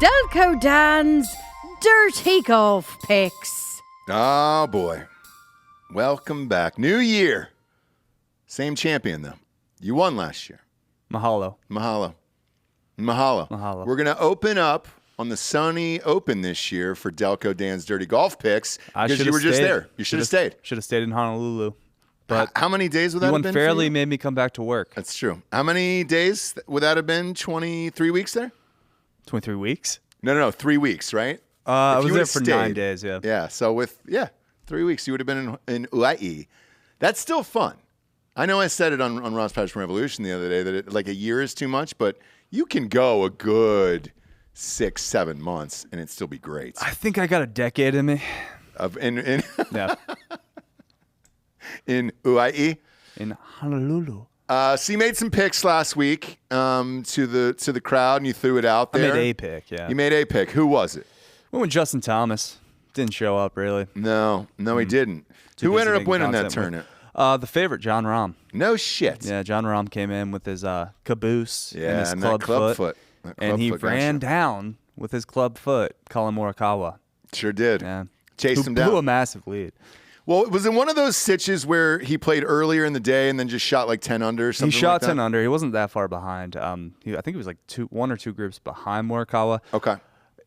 Delco Dan's Dirty Golf Picks. Oh, boy. Welcome back. New year. Same champion, though. You won last year. Mahalo. We're going to open up on the Sony Open this year for Delco Dan's Dirty Golf Picks because you were just there. You should have stayed. Should have stayed in Honolulu. But how many days would that have been? You unfairly made me come back to work. That's true. How many days would that have been? 23 weeks there? 23 weeks? No. 3 weeks, right? I was there for 9 days, yeah. Yeah, so 3 weeks, you would have been in Hawaii. That's still fun. I know I said it on Ross Patterson Revolution the other day that a year is too much, but you can go a good 6-7 months and it'd still be great. I think I got a decade in me. Yeah. In Hawaii? In Honolulu. So you made some picks last week to the crowd, and you threw it out there. I made a pick, yeah. You made a pick. Who was it? Went with Justin Thomas. Didn't show up, really. No, he didn't. Who ended up winning that tournament? The favorite, John Rahm. No shit. Yeah, John Rahm came in with his caboose and his club foot. And he ran down with his club foot, Colin Morikawa. Sure did. Yeah. Chased him down. Blew a massive lead. Well, was it one of those stitches where he played earlier in the day and then just shot like 10 under or something? He shot like that? 10 under. He wasn't that far behind. I think he was like one or two groups behind Morikawa. Okay.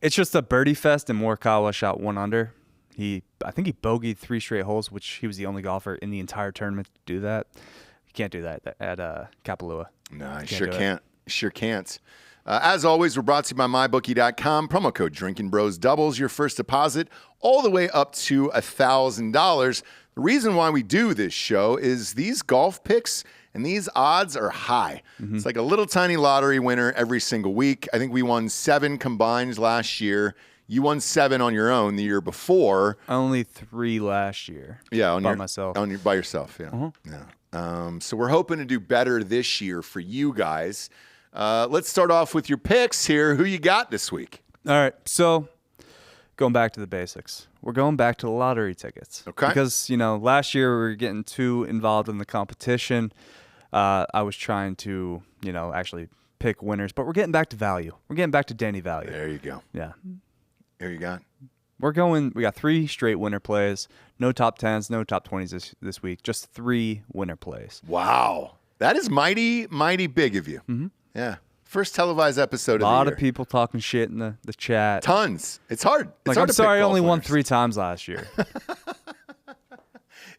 It's just a birdie fest, and Morikawa shot 1 under. I think he bogeyed 3 straight holes, which he was the only golfer in the entire tournament to do that. You can't do that at Kapalua. No, you sure can't. Sure can't. As always, we're brought to you by MyBookie.com. Promo code Drinking Bros doubles your first deposit all the way up to $1,000. The reason why we do this show is these golf picks and these odds are high. Mm-hmm. It's like a little tiny lottery winner every single week. I think we won 7 combined last year. You won 7 on your own the year before. Only 3 last year. Yeah, myself. By yourself. Yeah. Uh-huh. Yeah. So we're hoping to do better this year for you guys. Let's start off with your picks here. Who you got this week? All right. So going back to the basics. We're going back to the lottery tickets. Okay. Because, last year we were getting too involved in the competition. I was trying to, actually pick winners. But we're getting back to value. We're getting back to Danny value. There you go. Yeah. There you go. We got 3 straight winner plays. No top 10s, no top 20s this week. Just 3 winner plays. Wow. That is mighty, mighty big of you. Mm-hmm. Yeah. First televised episode of the year. A lot of people talking shit in the chat. Tons. It's hard. It's hard I'm to sorry, pick I only golf won winners. 3 times last year.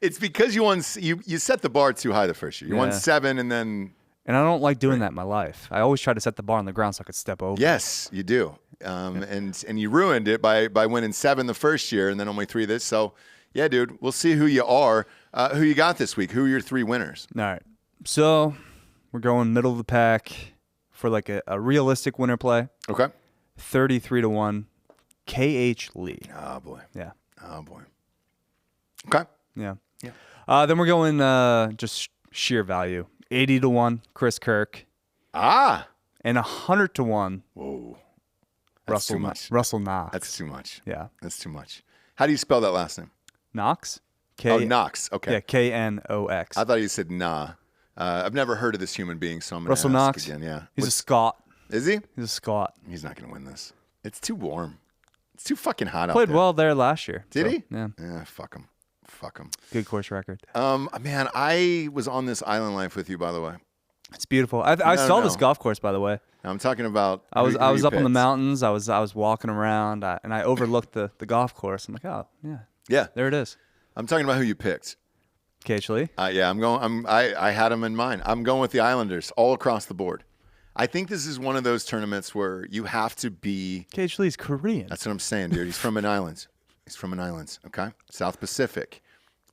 It's because you won. You set the bar too high the first year. You won 7 and then. And I don't like doing that in my life. I always try to set the bar on the ground so I could step over. Yes, you do. And you ruined it by winning 7 the first year and then only 3 this. So, yeah, dude, we'll see who you are. Who you got this week? Who are your 3 winners? All right. So we're going middle of the pack for like a realistic winner play. Okay. 33-1, KH Lee. Oh, boy. Yeah. Oh, boy. Okay. Yeah. Yeah. Then we're going just sheer value. 80-1, Chris Kirk. Ah. And 100-1. Whoa. That's too much. Russell Knox. That's too much. Yeah. That's too much. How do you spell that last name? Knox? Knox. Okay. Yeah, K-N-O-X. I thought you said nah. I've never heard of this human being, so I'm going to ask Russell Knox again. Yeah. He's a Scot. Is he? He's a Scot. He's not going to win this. It's too warm. It's too fucking hot out Played there. well there last year. Did he? Yeah. Yeah, fuck him. Fuck him. Good course record. Man, I was on this island life with you, by the way. It's beautiful. I saw this golf course, by the way. I'm talking about. I was who up you in the picked. mountains. I was walking around, and I overlooked the golf course. I'm like, oh yeah, Yeah, there it is. I'm talking about who you picked. KH Lee. Yeah, I had them in mind. I'm going with the Islanders all across the board. I think this is one of those tournaments where you have to be. KH Lee's Korean. That's what I'm saying, dude. He's from an island. He's from an island. Okay, South Pacific.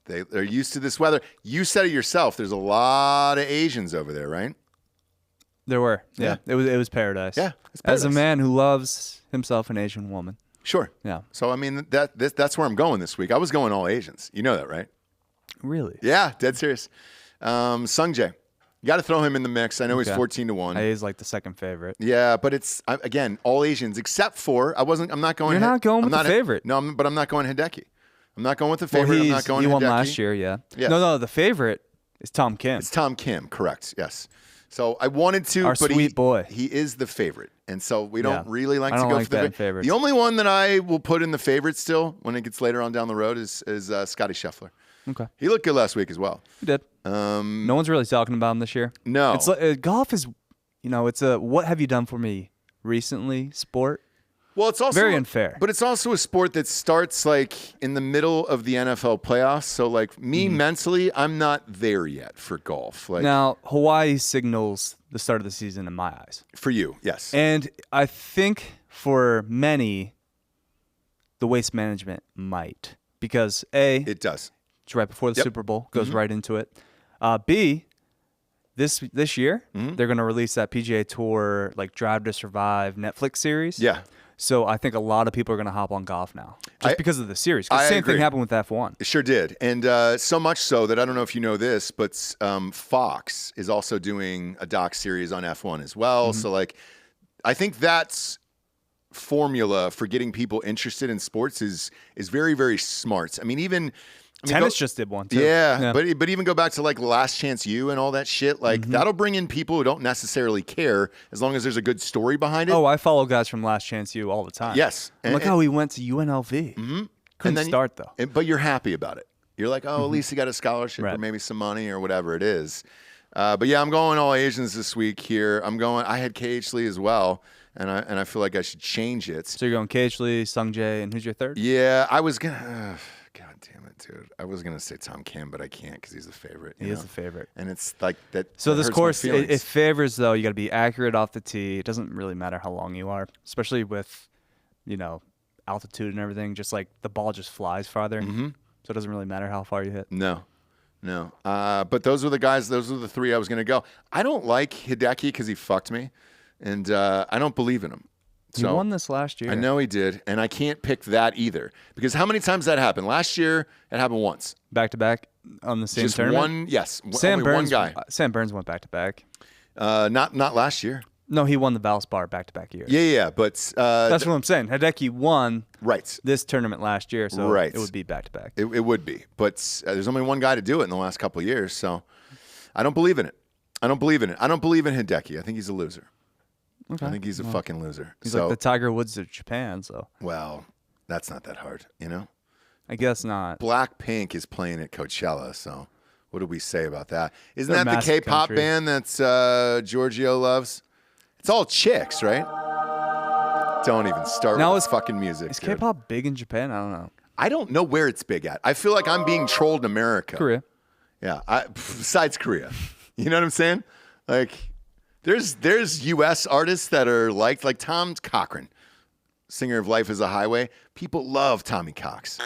They're used to this weather. You said it yourself. There's a lot of Asians over there, right? There were. Yeah. It was paradise. Yeah, it's As a paradise. man who loves himself an Asian woman. Sure. Yeah. So I mean that's where I'm going this week. I was going all Asians. You know that, right? Really? Yeah, dead serious. Sung Jae. You got to throw him in the mix. I know he's 14-1. He's like the second favorite. Yeah, but it's again all Asians except for I'm not going. You're not going with the favorite. No, but I'm not going Hideki. I'm not going with the favorite. Well, I'm not going. He won Hideki. last year. Yeah. Yes. No. The favorite is Tom Kim. It's Tom Kim. Correct. Yes. So I wanted to, Our but sweet boy. he is the favorite. And so we don't Yeah. really like I to don't go like for the betting favorites. The only one that I will put in the favorites still when it gets later on down the road is Scotty Scheffler. Okay. He looked good last week as well. He did. No one's really talking about him this year. No. It's like, golf is, it's a what have you done for me recently sport. Well, it's also very unfair. But it's also a sport that starts like in the middle of the NFL playoffs. So like me mentally, I'm not there yet for golf. Like Now, Hawaii signals the start of the season in my eyes. for you, yes. And I think for many, the waste management might. Because A, It does. it's right before the Yep. Super Bowl, goes right into it. B, this year, they're going to release that PGA Tour like Drive to Survive Netflix series. Yeah. So I think a lot of people are going to hop on golf now just because of the series. 'Cause I same agree. thing happened with F1. It sure did. And so much so that I don't know if you know this, but Fox is also doing a doc series on F1 as well. So like I think that's formula for getting people interested in sports is very, very smart. I mean, Tennis just did one too. Yeah, but even go back to like Last Chance U and all that shit. Like that'll bring in people who don't necessarily care as long as there's a good story behind it. Oh, I follow guys from Last Chance U all the time. Yes, I'm like, he went to UNLV. Couldn't start though. But you're happy about it. You're like, oh, at least he got a scholarship or maybe some money or whatever it is. But yeah, I'm going all Asians this week here. I had KH Lee as well, and I feel like I should change it. So you're going KH Lee, Sung Jae, and who's your third? Yeah, I was gonna. God damn it, dude! I was gonna say Tom Kim, but I can't because he's the favorite. He is the favorite. and it's like that. So that this hurts my course, feelings. it favors though. You got to be accurate off the tee. It doesn't really matter how long you are, especially with, altitude and everything. Just like the ball just flies farther, so it doesn't really matter how far you hit. No. But those were the guys. Those were the three I was gonna go. I don't like Hideki because he fucked me, and I don't believe in him. He So won this last year. I know he did, and I can't pick that either because how many times that happened? Last year it happened once. Back to back on the same Just tournament. one. Yes, Sam only Burns. one guy. Sam Burns went back to back. Not last year. No, he won the Valspar back to back years. Yeah. But That's what I'm saying. Hideki won right. this tournament last year, so Right. it would be back to back. It would be, but there's only one guy to do it in the last couple of years, so I don't believe in it. I don't believe in Hideki. I think he's a loser. Okay. I think he's a fucking loser. He's so, like the Tiger Woods of Japan, so well, that's not that hard, I guess not. Blackpink is playing at Coachella, so what do we say about that? Isn't They're a that the massive K-pop country. band that Giorgio loves? It's all chicks, right? Don't even start Now with is- fucking music. Is dude. K-pop big in Japan? I don't know. I don't know where it's big at. I feel like I'm being trolled in America. Korea. Yeah, besides Korea. You know what I'm saying? Like, there's U.S. artists that are like Tom Cochran, singer of Life is a Highway. People love Tommy Cox.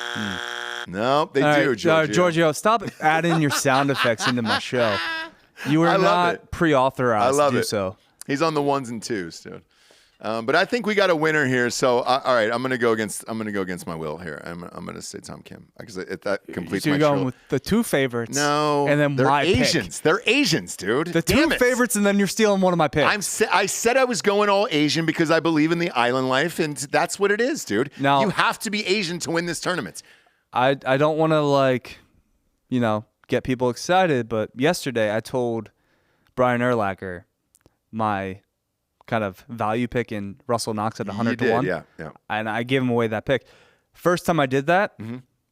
No, they All do, right, Giorgio. Giorgio, stop adding your sound effects into my show. You I are love not it. pre-authorized I love to do it. so. He's on the ones and twos, dude. But I think we got a winner here. So all right, I'm gonna go against my will here. I'm gonna say Tom Kim because that completes So my you're going show. with the two favorites. No, and then they're my Asians. pick. They're Asians, dude. The two Damn it. favorites, and then you're stealing one of my picks. I said I was going all Asian because I believe in the island life, and that's what it is, dude. Now- you have to be Asian to win this tournament. I don't want to get people excited, but yesterday I told Brian Urlacher my kind of value pick in Russell Knox at 100 to 1. Yeah. And I gave him away that pick. First time I did that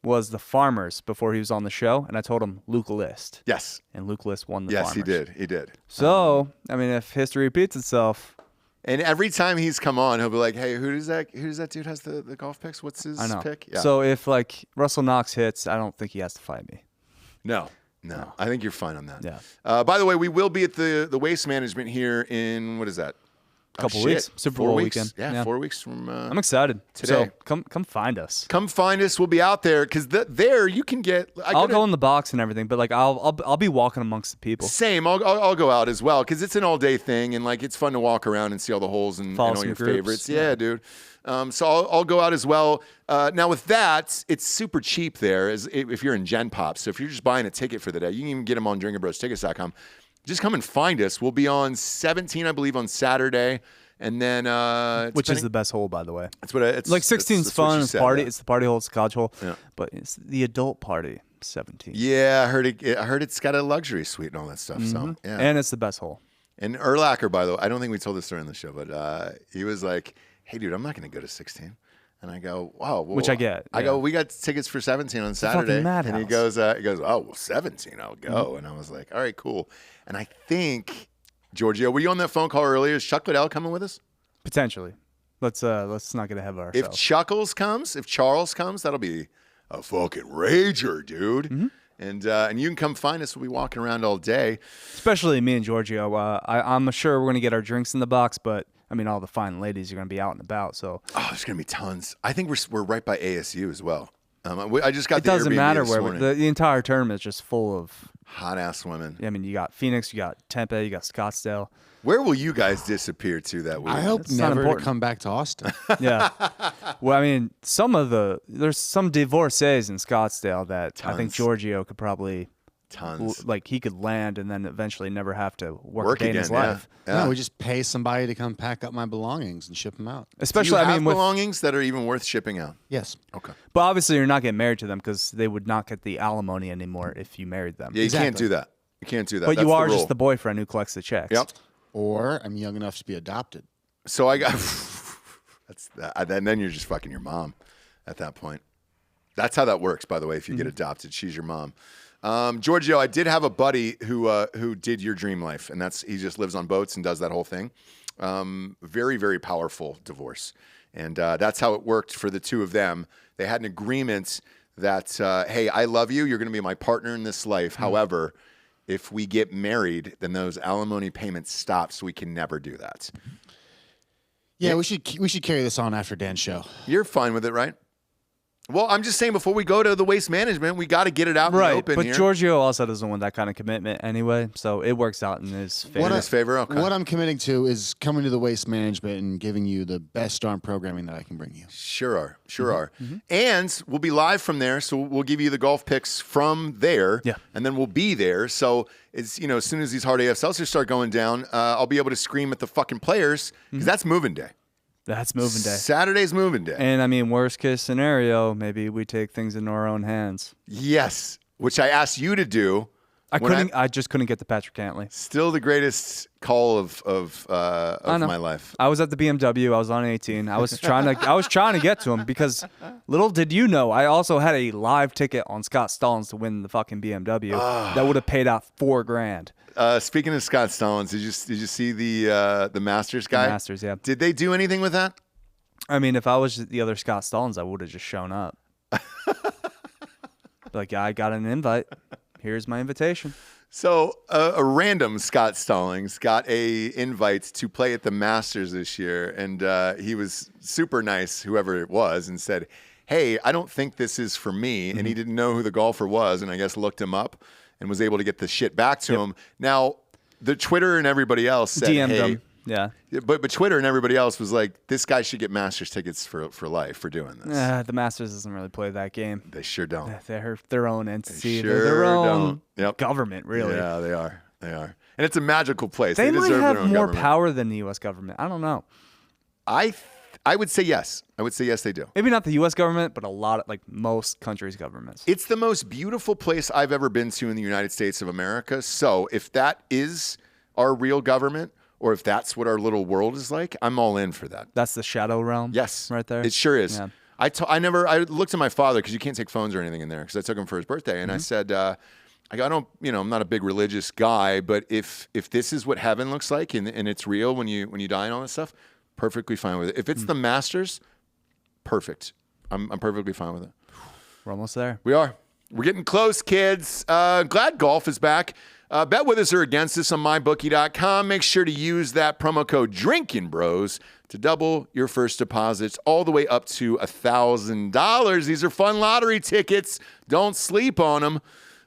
was the Farmers before he was on the show, and I told him Luke List. Yes. And Luke List won the Yes, Farmers. he did. So, if history repeats itself, And every time he's come on, he'll be like, "Hey, who does that dude has the golf picks? What's his I know. pick?" Yeah. So if Russell Knox hits, I don't think he has to fight me. No. I think you're fine on that. Yeah. By the way, we will be at the Waste Management here in what is that? Couple weeks. Super 4 Bowl weeks? weekend. Yeah, Yeah. 4 weeks from. I'm excited. Today. So come find us. Come find us. We'll be out there because there you can get. I'll go in the box and everything, but I'll be walking amongst the people. Same. I'll go out as well because it's an all day thing and it's fun to walk around and see all the holes and Follow all some your groups. favorites. Yeah, dude. So I'll go out as well. Now with that, it's super cheap there if you're in Gen Pop. So if you're just buying a ticket for the day, you can even get them on DrinkerBrosTickets.com. Just come and find us. We'll be on 17, I believe, on Saturday. And then, Which is the best hole, by the way. It's what it's 16's that's what fun. you It's said, party. yeah. It's the party hole. It's the college hole. Yeah. But it's the adult party. 17. Yeah, I heard it's got a luxury suite and all that stuff. So yeah, And it's the best hole. And Urlacher, by the way, I don't think we told this story on the show, but he was like, "Hey, dude, I'm not going to go to 16." And I go, "Wow." Well, Which I get. I go, "We got tickets for 17 on Saturday." And he goes, "Oh, well, 17, I'll go." And I was like, "All right, cool." And I think, Giorgio, were you on that phone call earlier? Is Chuck Liddell coming with us? Potentially. Let's not get ahead of ourselves. If Chuckles comes, if Charles comes, that'll be a fucking rager, dude. Mm-hmm. And you can come find us. We'll be walking around all day. Especially me and Giorgio. I'm sure we're going to get our drinks in the box, but I mean, all the fine ladies are going to be out and about. So there's going to be tons. I think we're right by ASU as well. I just got it the doesn't Airbnb matter this where morning. the entire tournament is just full of hot ass women. I mean, you got Phoenix, you got Tempe, you got Scottsdale. Where will you guys disappear to that week? I hope It's not never to important. come back to Austin. Yeah. Well, I mean, there's some divorcees in Scottsdale that I think Tons. Giorgio could probably Tons. like he could land and then eventually never have to work a day in his again, life. Yeah. No, we just pay somebody to come pack up my belongings and ship them out. Especially, Do you I have mean, with, belongings that are even worth shipping out? Yes. Okay. but obviously you're not getting married to them because they would not get the alimony anymore if you married them. Yeah, you can't Exactly. do that. You can't do that. But That's you are the just rule. the boyfriend who collects the checks. Yep. Or I'm young enough to be adopted. So I got that's that. And then you're just fucking your mom at that point. That's how that works, by the way. If you get adopted, she's your mom. Giorgio, I did have a buddy who did your dream life, and he just lives on boats and does that whole thing. Very, very powerful divorce, and that's how it worked for the two of them. They had an agreement that, hey, I love you. You're going to be my partner in this life. However, if we get married, then those alimony payments stop, so we can never do that. Yeah, we should carry this on after Dan's show. You're fine with it, right? Well, I'm just saying, before we go to the waste management, we got to get it out in the Right, open but here. Giorgio also doesn't want that kind of commitment anyway, so it works out in his favor. In his favor? Okay. What I'm committing to is coming to the waste management and giving you the best darn programming that I can bring you. Sure are. And we'll be live from there, so we'll give you the golf picks from there. Yeah. And then we'll be there. So it's, as soon as these hard AF seltzers start going down, I'll be able to scream at the fucking players because that's moving day. That's moving day. Saturday's moving day. And I mean, worst case scenario, maybe we take things into our own hands. Yes, which I asked you to do. I just couldn't get to Patrick Cantley. Still the greatest call of my life. I was at the BMW. I was on 18. I was trying to get to him because little did you know, I also had a live ticket on Scott Stallings to win the fucking BMW that would have paid out $4,000. Speaking of Scott Stallings, did you see the Masters guy? The Masters, yeah. Did they do anything with that? I mean, if I was the other Scott Stallings, I would have just shown up. Like, I got an invite. Here's my invitation. So a random Scott Stallings got a invite to play at the Masters this year, and he was super nice, whoever it was, and said, "Hey, I don't think this is for me." And he didn't know who the golfer was, and I guess looked him up and was able to get the shit back to him. Now, the Twitter and everybody else said, DM'd "Hey." him. Yeah. But Twitter and everybody else was like, this guy should get Masters tickets for life for doing this. The Masters doesn't really play that game. They sure don't. They're their own entity. They They're their sure own don't. Yep. government, really. Yeah, they are. They are. And it's a magical place. They might deserve have their own more government. power than the U.S. government. I don't know. I would say yes. I would say yes, they do. Maybe not the U.S. government, but a lot of, like, most countries' governments. It's the most beautiful place I've ever been to in the United States of America. So if that is our real government, or if that's what our little world is like, I'm all in for that. That's the shadow realm. Yes. right there. It sure is. Yeah. I looked at my father, because you can't take phones or anything in there, because I took him for his birthday, and I said, I don't, I'm not a big religious guy, but if this is what heaven looks like and it's real when you die and all that stuff, perfectly fine with it. If it's the Masters, perfect. I'm perfectly fine with it. We're almost there. We are. We're getting close, kids. Glad golf is back. Bet with us or against us on mybookie.com. Make sure to use that promo code Drinking Bros to double your first deposits all the way up to $1,000. These are fun lottery tickets. Don't sleep on them.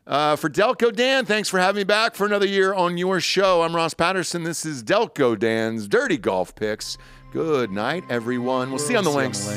For Delco Dan, thanks for having me back for another year on your show. I'm Ross Patterson. This is Delco Dan's Dirty Golf Picks. Good night, everyone. We'll see you on the links.